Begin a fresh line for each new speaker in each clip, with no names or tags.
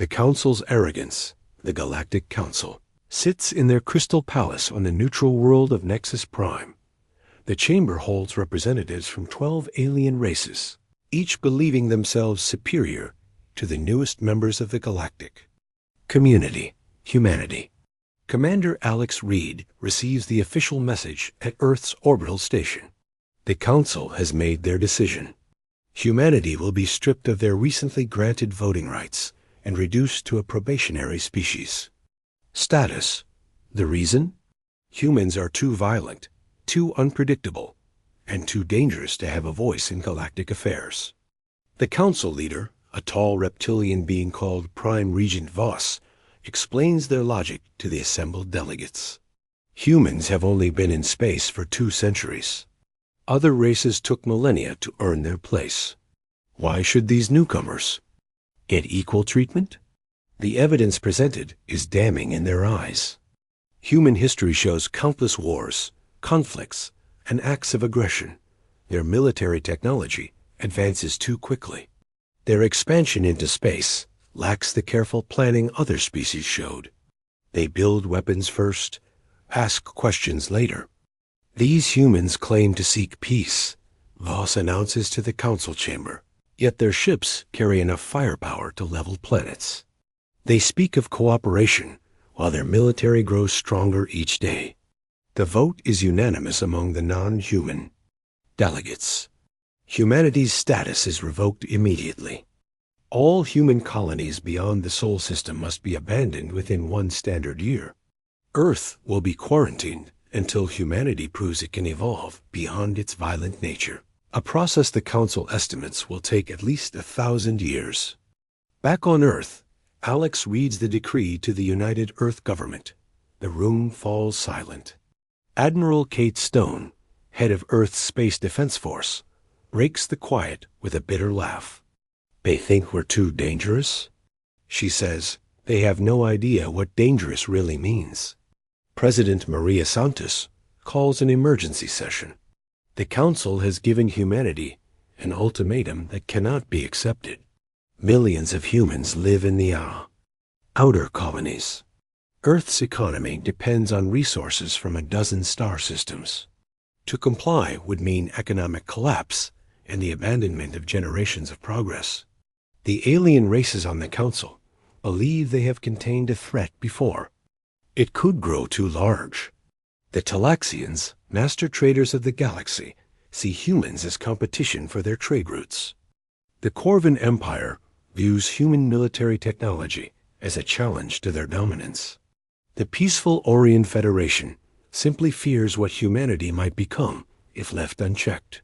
The Council's arrogance, the Galactic Council, sits in their crystal palace on the neutral world of Nexus Prime. The chamber holds representatives from 12 alien races, each believing themselves superior to the newest members of the galactic community, humanity. Commander Alex Reed receives the official message at Earth's orbital station. The Council has made their decision. Humanity will be stripped of their recently granted voting rights and reduced to a probationary species. Status. The reason? Humans are too violent, too unpredictable, and too dangerous to have a voice in galactic affairs. The Council leader, a tall reptilian being called Prime Regent Voss, explains their logic to the assembled delegates. Humans have only been in space for 2 centuries. Other races took millennia to earn their place. Why should these newcomers get equal treatment? The evidence presented is damning in their eyes. Human history shows countless wars, conflicts, and acts of aggression. Their military technology advances too quickly. Their expansion into space lacks the careful planning other species showed. They build weapons first, ask questions later. These humans claim to seek peace, Voss announces to the Council chamber, yet their ships carry enough firepower to level planets. They speak of cooperation, while their military grows stronger each day. The vote is unanimous among the non-human delegates. Humanity's status is revoked immediately. All human colonies beyond the Sol system must be abandoned within 1 standard year. Earth will be quarantined until humanity proves it can evolve beyond its violent nature, a process the Council estimates will take at least 1,000 years. Back on Earth, Alex reads the decree to the United Earth government. The room falls silent. Admiral Kate Stone, head of Earth's Space Defense Force, breaks the quiet with a bitter laugh. They think we're too dangerous? She says they have no idea what dangerous really means. President Maria Santos calls an emergency session. The Council has given humanity an ultimatum that cannot be accepted. Millions of humans live in the outer colonies. Earth's economy depends on resources from a dozen star systems. To comply would mean economic collapse and the abandonment of generations of progress. The alien races on the Council believe they have contained a threat before. It could grow too large. The Talaxians, master traders of the galaxy, see humans as competition for their trade routes. The Corvan Empire views human military technology as a challenge to their dominance. The peaceful Orion Federation simply fears what humanity might become if left unchecked.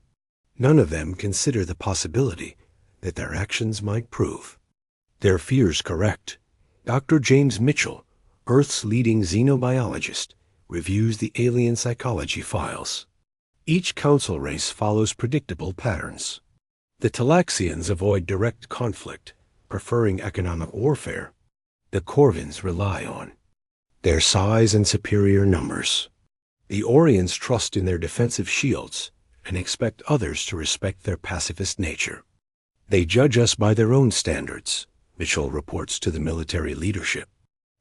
None of them consider the possibility that their actions might prove their fears correct. Dr. James Mitchell, Earth's leading xenobiologist, reviews the alien psychology files. Each Council race follows predictable patterns. The Talaxians avoid direct conflict, preferring economic warfare. The Corvans rely on their size and superior numbers. The Orions trust in their defensive shields and expect others to respect their pacifist nature. They judge us by their own standards, Mitchell reports to the military leadership.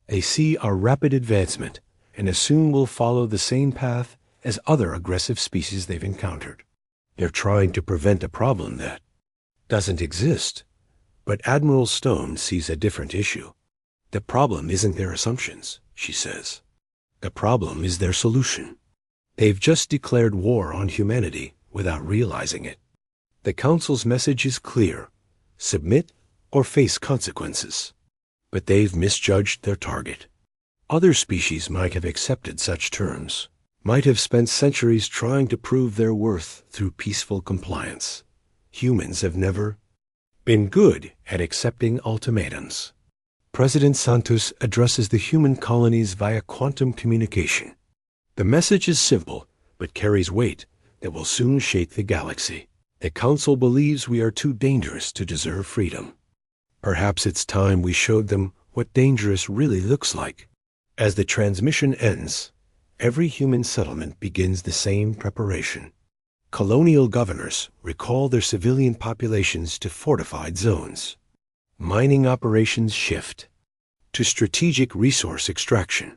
They see our rapid advancement and assume we'll follow the same path as other aggressive species they've encountered. They're trying to prevent a problem that doesn't exist. But Admiral Stone sees a different issue. The problem isn't their assumptions, she says. The problem is their solution. They've just declared war on humanity without realizing it. The Council's message is clear: submit or face consequences. But they've misjudged their target. Other species might have accepted such terms, might have spent centuries trying to prove their worth through peaceful compliance. Humans have never been good at accepting ultimatums. President Santos addresses the human colonies via quantum communication. The message is simple, but carries weight that will soon shake the galaxy. The Council believes we are too dangerous to deserve freedom. Perhaps it's time we showed them what dangerous really looks like. As the transmission ends, every human settlement begins the same preparation. Colonial governors recall their civilian populations to fortified zones. Mining operations shift to strategic resource extraction.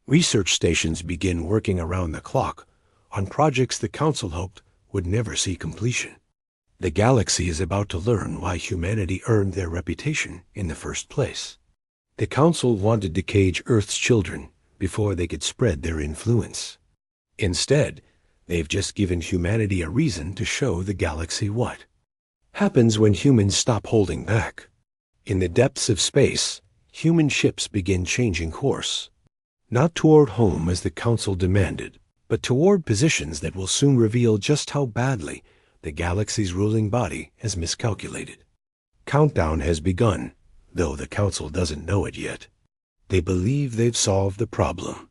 Research stations begin working around the clock on projects the Council hoped would never see completion. The galaxy is about to learn why humanity earned their reputation in the first place. The Council wanted to cage Earth's children before they could spread their influence. Instead, they've just given humanity a reason to show the galaxy what happens when humans stop holding back. In the depths of space, human ships begin changing course. Not toward home as the Council demanded, but toward positions that will soon reveal just how badly the galaxy's ruling body has miscalculated. Countdown has begun, though the Council doesn't know it yet. They believe they've solved the problem.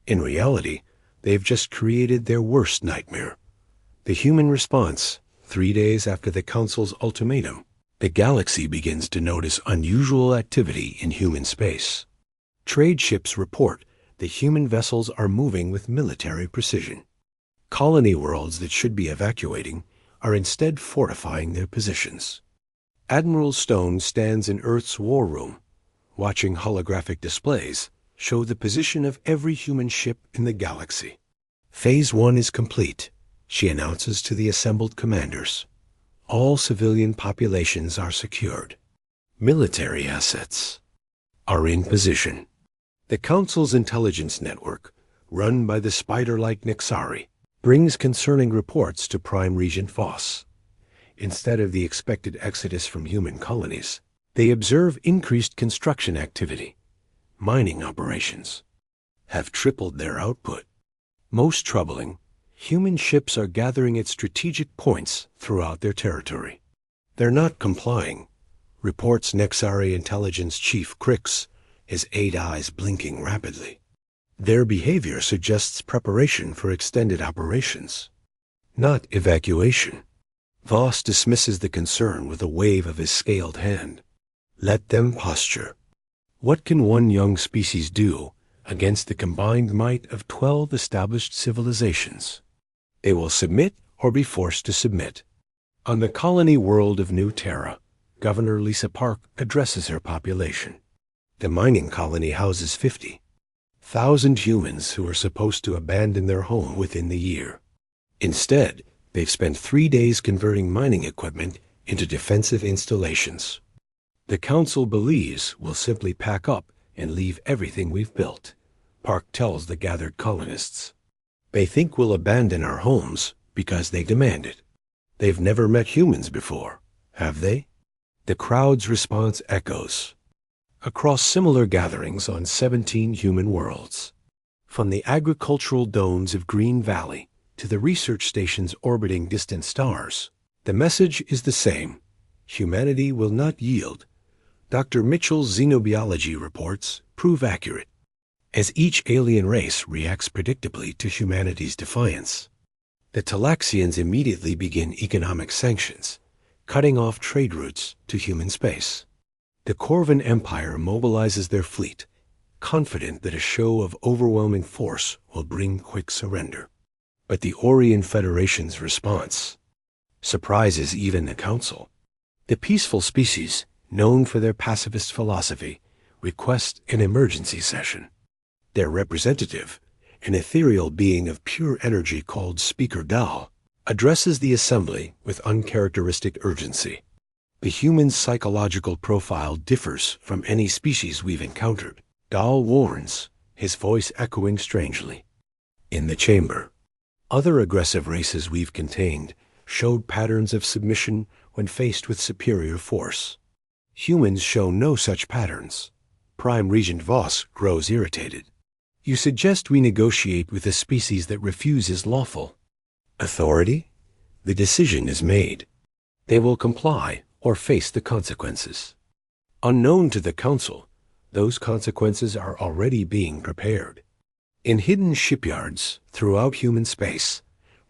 In reality, they've just created their worst nightmare. The human response, 3 days after the Council's ultimatum, the galaxy begins to notice unusual activity in human space. Trade ships report that human vessels are moving with military precision. Colony worlds that should be evacuating are instead fortifying their positions. Admiral Stone stands in Earth's war room, watching holographic displays show the position of every human ship in the galaxy. Phase 1 is complete, she announces to the assembled commanders. All civilian populations are secured. Military assets are in position. The Council's intelligence network, run by the spider-like Nixari, brings concerning reports to Prime Regent Voss. Instead of the expected exodus from human colonies, they observe increased construction activity. Mining operations have tripled their output. Most troubling, human ships are gathering at strategic points throughout their territory. They're not complying, reports Nexari Intelligence Chief Crix, his 8 eyes blinking rapidly. Their behavior suggests preparation for extended operations, not evacuation. Voss dismisses the concern with a wave of his scaled hand. Let them posture. What can one young species do against the combined might of 12 established civilizations? They will submit or be forced to submit. On the colony world of New Terra, Governor Lisa Park addresses her population. The mining colony houses 50,000 humans who are supposed to abandon their home within the year. Instead, they've spent 3 days converting mining equipment into defensive installations. The Council believes we'll simply pack up and leave everything we've built, Park tells the gathered colonists. They think we'll abandon our homes because they demand it. They've never met humans before, have they? The crowd's response echoes across similar gatherings on 17 human worlds. From the agricultural domes of Green Valley to the research stations orbiting distant stars, the message is the same. Humanity will not yield. Dr. Mitchell's xenobiology reports prove accurate, as each alien race reacts predictably to humanity's defiance. The Talaxians immediately begin economic sanctions, cutting off trade routes to human space. The Corvan Empire mobilizes their fleet, confident that a show of overwhelming force will bring quick surrender. But the Orion Federation's response surprises even the Council. The peaceful species, known for their pacifist philosophy, request an emergency session. Their representative, an ethereal being of pure energy called Speaker Dal, addresses the assembly with uncharacteristic urgency. The human psychological profile differs from any species we've encountered, Dal warns, his voice echoing strangely. In the chamber, other aggressive races we've contained showed patterns of submission when faced with superior force. Humans show no such patterns. Prime Regent Voss grows irritated. You suggest we negotiate with a species that refuses lawful authority? The decision is made. They will comply or face the consequences. Unknown to the Council, those consequences are already being prepared. In hidden shipyards throughout human space,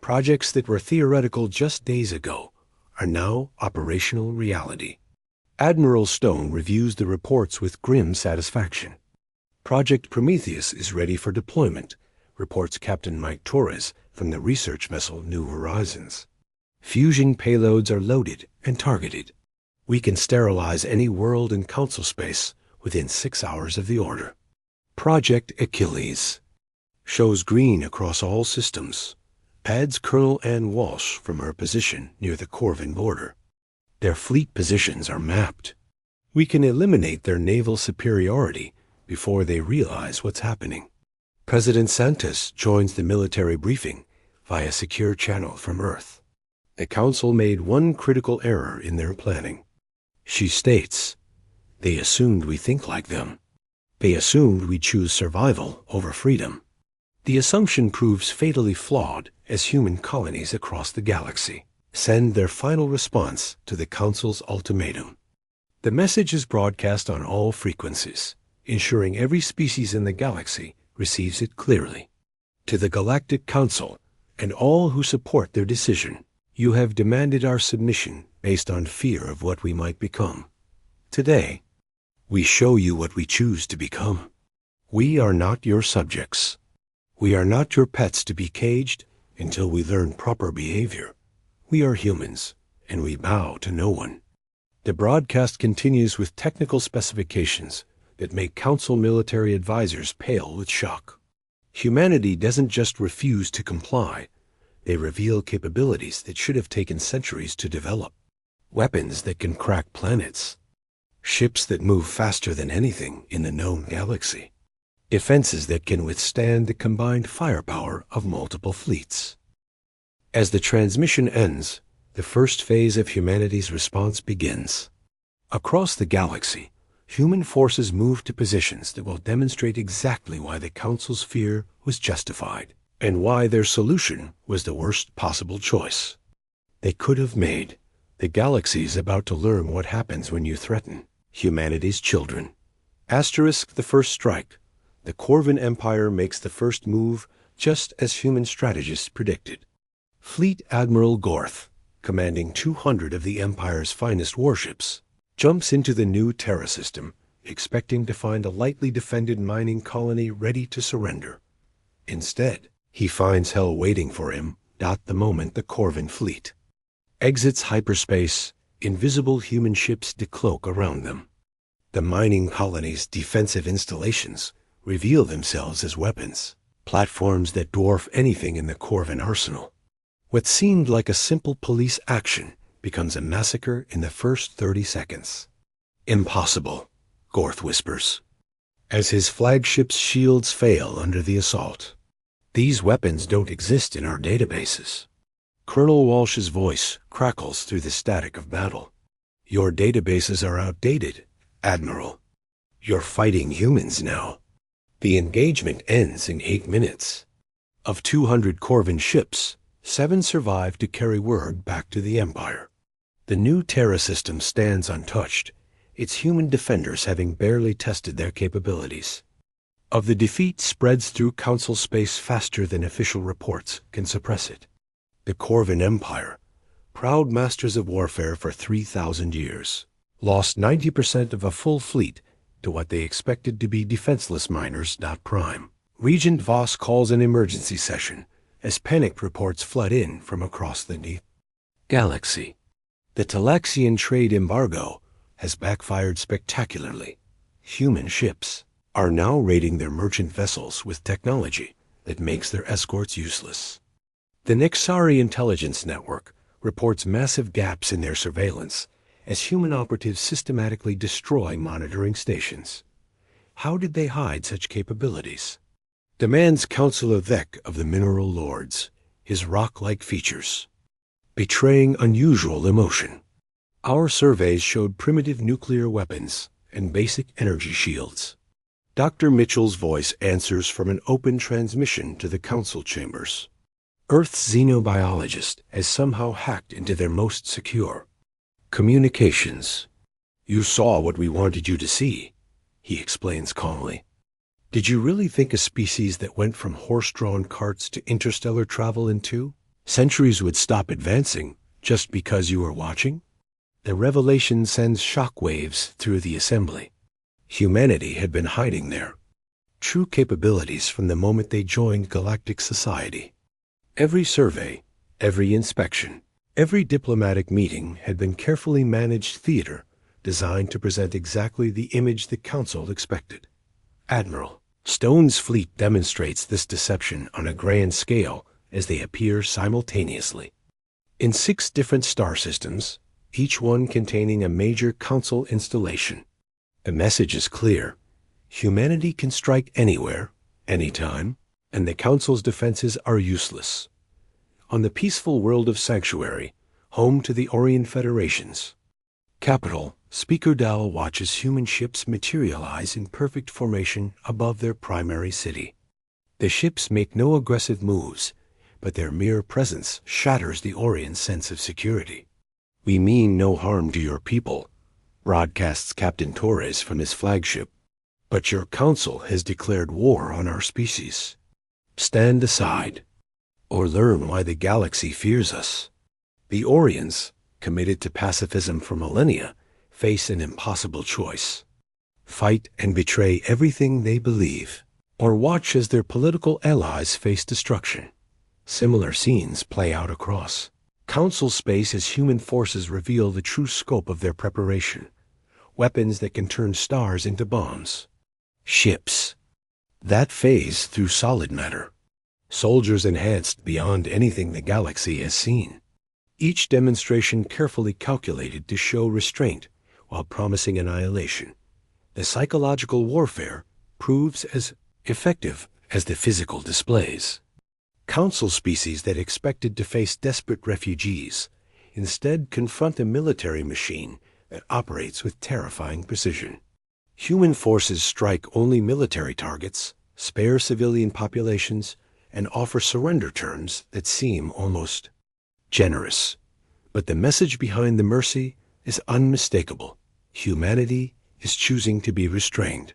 projects that were theoretical just days ago are now operational reality. Admiral Stone reviews the reports with grim satisfaction. Project Prometheus is ready for deployment, reports Captain Mike Torres from the research vessel New Horizons. Fusion payloads are loaded and targeted. We can sterilize any world in Council space within 6 hours of the order. Project Achilles shows green across all systems, adds Colonel Ann Walsh from her position near the Corvin border. Their fleet positions are mapped. We can eliminate their naval superiority before they realize what's happening. President Santos joins the military briefing via secure channel from Earth. The Council made one critical error in their planning. She states, "They assumed we think like them. They assumed we choose survival over freedom." The assumption proves fatally flawed as human colonies across the galaxy send their final response to the Council's ultimatum. The message is broadcast on all frequencies, ensuring every species in the galaxy receives it clearly. To the Galactic Council and all who support their decision, you have demanded our submission based on fear of what we might become. Today, we show you what we choose to become. We are not your subjects. We are not your pets to be caged until we learn proper behavior. We are humans, and we bow to no one. The broadcast continues with technical specifications that make Council military advisors pale with shock. Humanity doesn't just refuse to comply. They reveal capabilities that should have taken centuries to develop. Weapons that can crack planets. Ships that move faster than anything in the known galaxy. Defenses that can withstand the combined firepower of multiple fleets. As the transmission ends, the first phase of humanity's response begins. Across the galaxy, human forces move to positions that will demonstrate exactly why the Council's fear was justified, and why their solution was the worst possible choice they could have made. The galaxy is about to learn what happens when you threaten humanity's children. Asterisk the first strike. The Corvin Empire makes the first move just as human strategists predicted. Fleet Admiral Gorth, commanding 200 of the Empire's finest warships, jumps into the new Terra system, expecting to find a lightly defended mining colony ready to surrender. Instead, he finds hell waiting for him the moment the Corvin fleet exits hyperspace. Invisible human ships decloak around them. The mining colony's defensive installations reveal themselves as weapons, platforms that dwarf anything in the Corvin arsenal. What seemed like a simple police action becomes a massacre in the first 30 seconds. "Impossible," Gorth whispers, as his flagship's shields fail under the assault. "These weapons don't exist in our databases." Colonel Walsh's voice crackles through the static of battle. "Your databases are outdated, Admiral. You're fighting humans now." The engagement ends in 8 minutes. Of 200 Corvin ships, 7 survive to carry word back to the Empire. The new Terra system stands untouched, its human defenders having barely tested their capabilities. Of the defeat spreads through Council space faster than official reports can suppress it. The Corvin Empire, proud masters of warfare for 3,000 years, lost 90% of a full fleet to what they expected to be defenseless miners. Prime. Regent Voss calls an emergency session as panicked reports flood in from across the galaxy. The Talaxian trade embargo has backfired spectacularly. Human ships are now raiding their merchant vessels with technology that makes their escorts useless. The Nexari intelligence network reports massive gaps in their surveillance as human operatives systematically destroy monitoring stations. How did they hide such capabilities? Demands Councilor Vec of the Mineral Lords, his rock-like features, betraying unusual emotion. Our surveys showed primitive nuclear weapons and basic energy shields. Dr. Mitchell's voice answers from an open transmission to the Council chambers. Earth's xenobiologist has somehow hacked into their most secure communications. "You saw what we wanted you to see," he explains calmly. "Did you really think a species that went from horse-drawn carts to interstellar travel in 2 centuries would stop advancing just because you were watching?" The revelation sends shockwaves through the assembly. Humanity had been hiding their true capabilities from the moment they joined galactic society. Every survey, every inspection, Every diplomatic meeting had been carefully managed theater designed to present exactly the image the Council expected. Admiral Stone's fleet demonstrates this deception on a grand scale as they appear simultaneously. In 6 different star systems, each one containing a major Council installation. The message is clear. Humanity can strike anywhere, anytime, and the Council's defenses are useless. On the peaceful world of Sanctuary, home to the Orient Federation's capital, Speaker Dal watches human ships materialize in perfect formation above their primary city. The ships make no aggressive moves, but their mere presence shatters the Orient's sense of security. "We mean no harm to your people," broadcasts Captain Torres from his flagship, "but your Council has declared war on our species. Stand aside, or learn why the galaxy fears us." The Orients, committed to pacifism for millennia, face an impossible choice. Fight and betray everything they believe, or watch as their political allies face destruction. Similar scenes play out across Council space as human forces reveal the true scope of their preparation. Weapons that can turn stars into bombs. Ships that phase through solid matter. Soldiers enhanced beyond anything the galaxy has seen. Each demonstration carefully calculated to show restraint while promising annihilation. The psychological warfare proves as effective as the physical displays. Council species that expected to face desperate refugees instead confront a military machine that operates with terrifying precision. Human forces strike only military targets, spare civilian populations, and offer surrender terms that seem almost generous. But the message behind the mercy is unmistakable. Humanity is choosing to be restrained.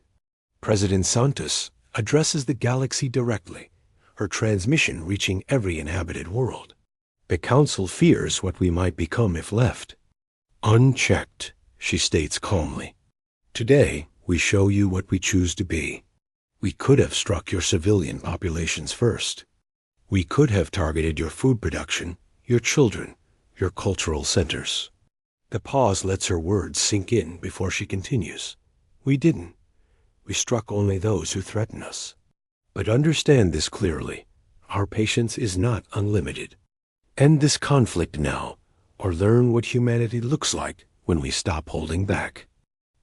President Santos addresses the galaxy directly, her transmission reaching every inhabited world. The Council fears what we might become if left unchecked, she states calmly. Today, we show you what we choose to be. We could have struck your civilian populations first. We could have targeted your food production, your children, your cultural centers. The pause lets her words sink in before she continues. We didn't. We struck only those who threaten us. But understand this clearly. Our patience is not unlimited. End this conflict now, or learn what humanity looks like when we stop holding back.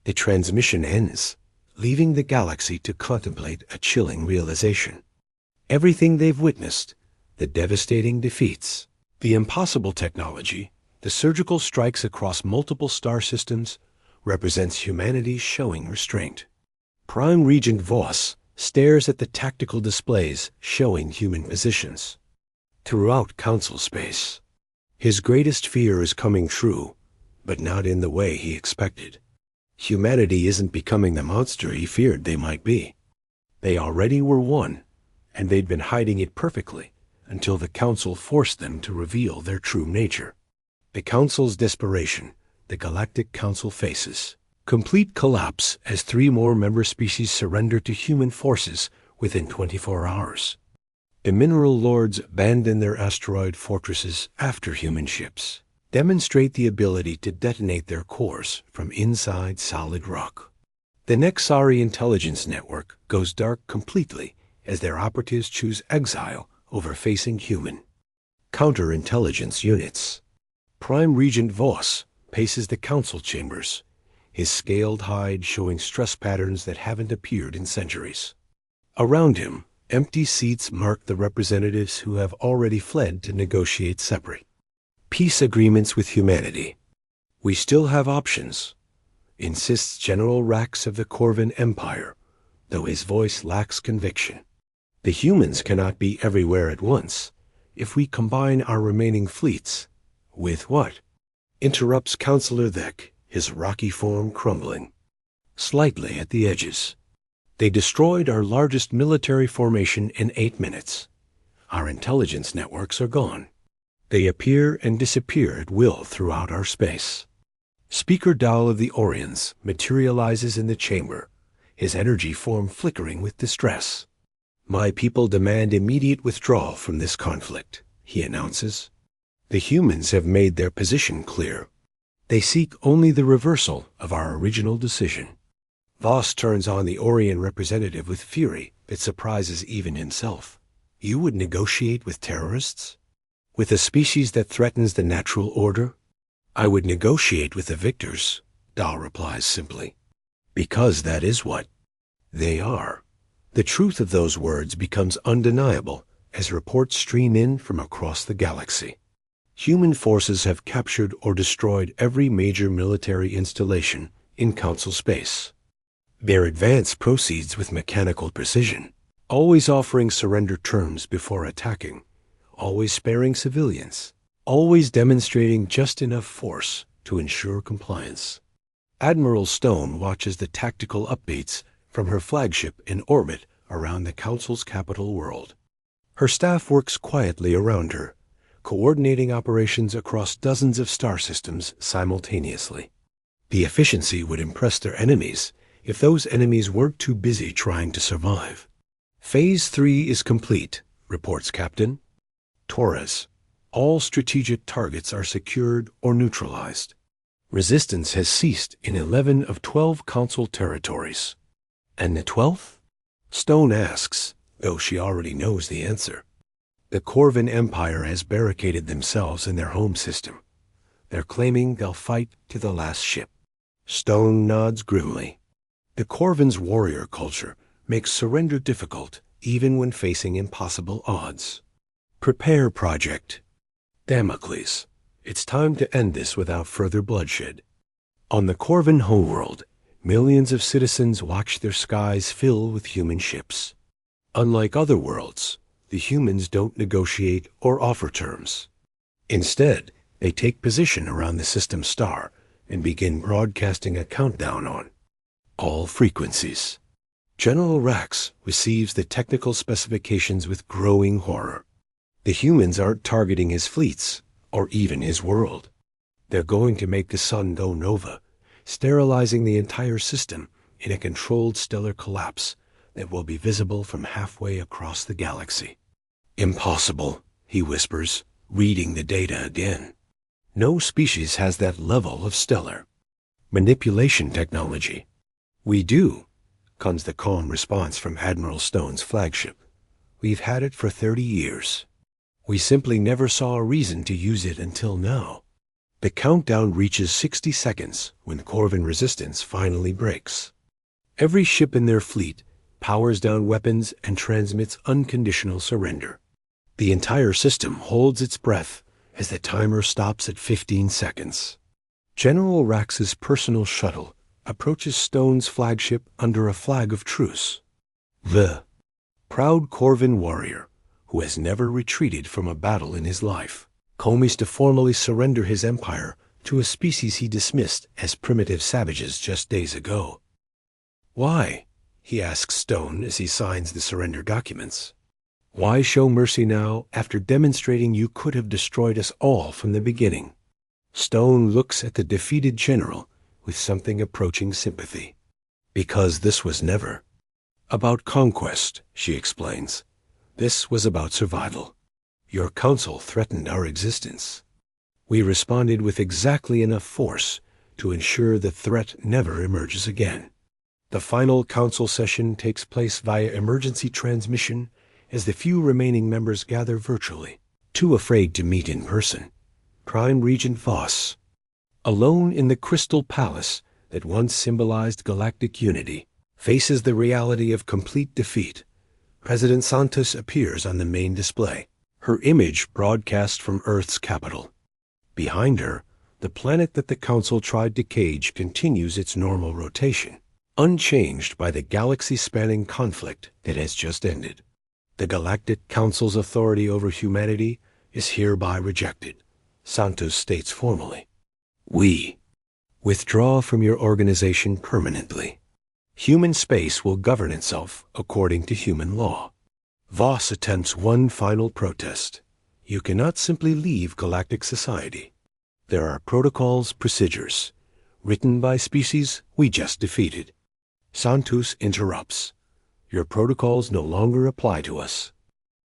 The transmission ends, leaving the galaxy to contemplate a chilling realization. Everything they've witnessed, the devastating defeats, the impossible technology, the surgical strikes across multiple star systems, represents humanity showing restraint. Prime Regent Voss stares at the tactical displays showing human positions. Throughout Council space, his greatest fear is coming true, but not in the way he expected. Humanity isn't becoming the monster he feared they might be. They already were one, and they'd been hiding it perfectly until the Council forced them to reveal their true nature. The Council's desperation, the Galactic Council faces complete collapse as 3 more member species surrender to human forces within 24 hours. The mineral lords abandon their asteroid fortresses after human ships, demonstrate the ability to detonate their cores from inside solid rock. The Nexari intelligence network goes dark completely as their operatives choose exile over facing human counterintelligence units. Prime Regent Voss paces the Council chambers, his scaled hide showing stress patterns that haven't appeared in centuries. Around him, empty seats mark the representatives who have already fled to negotiate separate peace agreements with humanity. We still have options, insists General Rax of the Corvin Empire, though his voice lacks conviction. The humans cannot be everywhere at once. If we combine our remaining fleets, with what? Interrupts Councillor Thek, his rocky form crumbling slightly at the edges. They destroyed our largest military formation in 8 minutes. Our intelligence networks are gone. They appear and disappear at will throughout our space. Speaker Dal of the Orions materializes in the chamber, his energy form flickering with distress. My people demand immediate withdrawal from this conflict, he announces. The humans have made their position clear. They seek only the reversal of our original decision. Voss turns on the Orion representative with fury that surprises even himself. You would negotiate with terrorists? With a species that threatens the natural order? I would negotiate with the victors, Dahl replies simply. Because that is what they are. The truth of those words becomes undeniable as reports stream in from across the galaxy. Human forces have captured or destroyed every major military installation in Council space. Their advance proceeds with mechanical precision, always offering surrender terms before attacking, always sparing civilians, always demonstrating just enough force to ensure compliance. Admiral Stone watches the tactical updates from her flagship in orbit around the Council's capital world. Her staff works quietly around her, coordinating operations across dozens of star systems simultaneously. The efficiency would impress their enemies if those enemies weren't too busy trying to survive. Phase 3 is complete, reports Captain Torres. All strategic targets are secured or neutralized. Resistance has ceased in 11 of 12 Council territories. And the 12th? Stone asks, though she already knows the answer. The Corvin Empire has barricaded themselves in their home system. They're claiming they'll fight to the last ship. Stone nods grimly. The Corvin's warrior culture makes surrender difficult even when facing impossible odds. Prepare, Project Damocles. It's time to end this without further bloodshed. On the Corvin homeworld, millions of citizens watch their skies fill with human ships. Unlike other worlds, the humans don't negotiate or offer terms. Instead, they take position around the system star and begin broadcasting a countdown on all frequencies. General Rax receives the technical specifications with growing horror. The humans aren't targeting his fleets, or even his world. They're going to make the sun go nova, sterilizing the entire system in a controlled stellar collapse that will be visible from halfway across the galaxy. Impossible, he whispers, reading the data again. No species has that level of stellar manipulation technology. We do, comes the calm response from Admiral Stone's flagship. We've had it for 30 years. We simply never saw a reason to use it until now. The countdown reaches 60 seconds when Corvin resistance finally breaks. Every ship in their fleet powers down weapons and transmits unconditional surrender. The entire system holds its breath as the timer stops at 15 seconds. General Rax's personal shuttle approaches Stone's flagship under a flag of truce. The proud Corvin warrior, who has never retreated from a battle in his life, comes to formally surrender his empire to a species he dismissed as primitive savages just days ago. Why? He asks Stone as he signs the surrender documents. Why show mercy now after demonstrating you could have destroyed us all from the beginning? Stone looks at the defeated general with something approaching sympathy. Because this was never about conquest, she explains. This was about survival. Your council threatened our existence. We responded with exactly enough force to ensure the threat never emerges again. The final council session takes place via emergency transmission as the few remaining members gather virtually, too afraid to meet in person. Prime Regent Voss, alone in the crystal palace that once symbolized galactic unity, faces the reality of complete defeat. President Santos appears on the main display, her image broadcast from Earth's capital. Behind her, the planet that the Council tried to cage continues its normal rotation, unchanged by the galaxy-spanning conflict that has just ended. The Galactic Council's authority over humanity is hereby rejected, Santos states formally. We withdraw from your organization permanently. Human space will govern itself according to human law. Voss attempts one final protest. You cannot simply leave galactic society. There are protocols, procedures, written by species we just defeated. Santos interrupts. Your protocols no longer apply to us.